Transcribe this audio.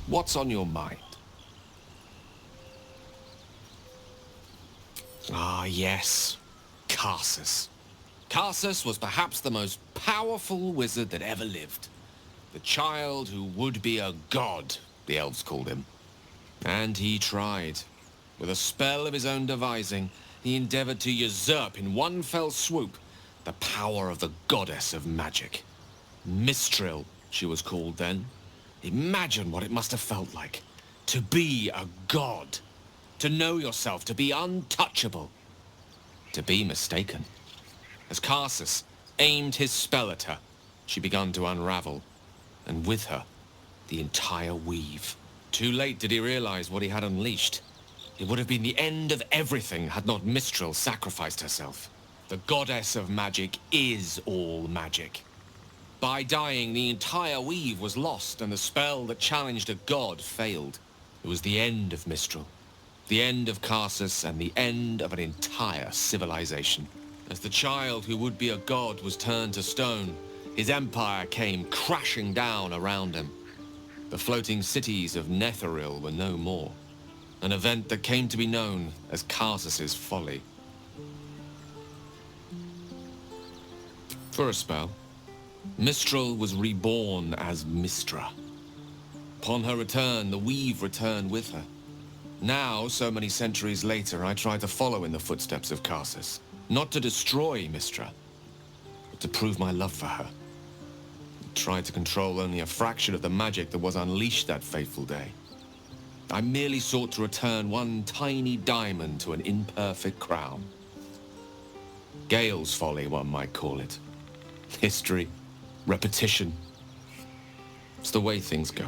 What's on your mind? Ah, yes. Karsus. Karsus was perhaps the most powerful wizard that ever lived. The child who would be a god, the elves called him. And he tried. With a spell of his own devising, he endeavored to usurp in one fell swoop the power of the goddess of magic. Mistral, she was called then. Imagine what it must have felt like. To be a god. To know yourself, to be untouchable. To be mistaken. As Karsus aimed his spell at her, she began to unravel. And with her, the entire weave. Too late did he realize what he had unleashed. It would have been the end of everything had not Mistral sacrificed herself. The goddess of magic is all magic. By dying, the entire weave was lost, and the spell that challenged a god failed. It was the end of Mistral. The end of Karsus, and the end of an entire civilization. As the child who would be a god was turned to stone, his empire came crashing down around him. The floating cities of Netheril were no more. An event that came to be known as Karsus's folly. For a spell, Mistral was reborn as Mistra. Upon her return, the weave returned with her. Now, so many centuries later, I try to follow in the footsteps of Karsus. Not to destroy Mistra, but to prove my love for her. I tried to control only a fraction of the magic that was unleashed that fateful day. I merely sought to return one tiny diamond to an imperfect crown. Gale's folly, one might call it. History, repetition. It's the way things go.